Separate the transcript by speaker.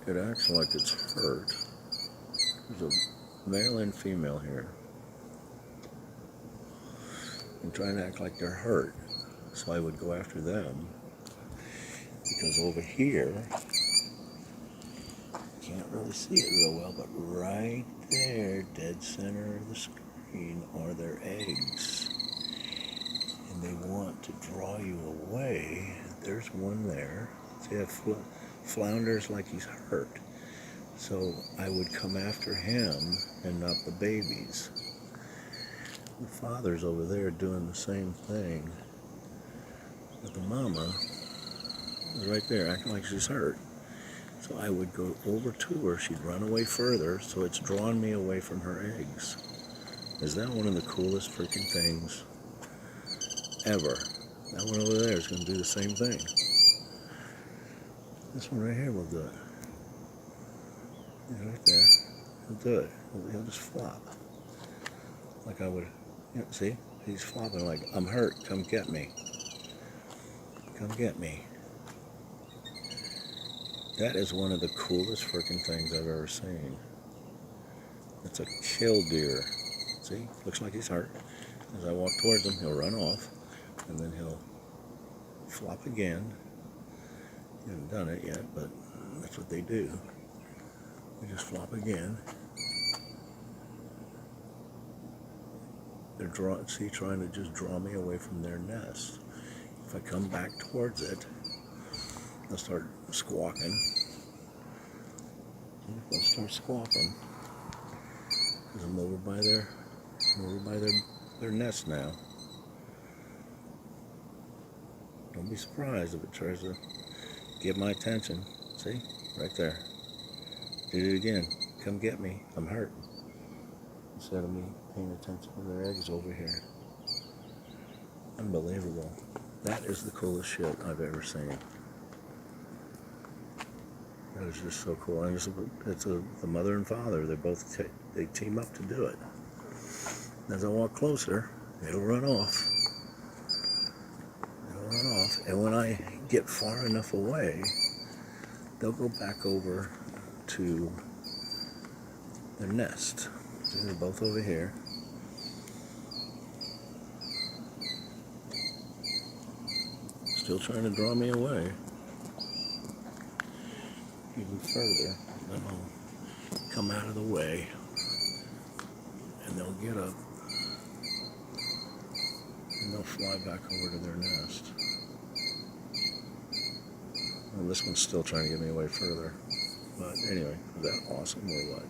Speaker 1: it acts like it's hurt. There's a male and female here. And trying to act like they're hurt. So I would go after them. Because over here, can't really see it real well, but right there, dead center of the screen, are their eggs. And they want to draw you away. There's one there. See, that flounders like he's hurt. So I would come after him and not the babies. The father's over there doing the same thing. But the mama is right there acting like she's hurt. So I would go over to her. She'd run away further, so it's drawn me away from her eggs. Is that one of the coolest freaking things ever? That one over there is going to do the same thing. This one right here will do it. Yeah, right there. He'll do it. He'll just flop. Like I would, see? He's flopping like, I'm hurt, come get me. Come get me. That is one of the coolest freaking things I've ever seen. It's a killdeer. See? Looks like he's hurt. As I walk towards him, he'll run off, and then he'll flop again. He hasn't done it yet, but that's what they do. They just flop again. They're trying to just draw me away from their nest. If I come back towards it, they'll start squawking. They'll start squawking because I'm over by their nest now. Don't be surprised if it tries to get my attention. See, right there. Did it again. Come get me. I'm hurt. Instead of me paying attention to their eggs over here. Unbelievable. That is the coolest shit I've ever seen. That is just so cool. And it's the mother and father. They team up to do it. As I walk closer, it'll run off. It'll run off. And when I get far enough away, they'll go back over to their nest. See, they're both over here. Still trying to draw me away. Even further. Then I'll come out of the way. And they'll get up. And they'll fly back over to their nest. And this one's still trying to get me away further. But anyway, is that awesome or what?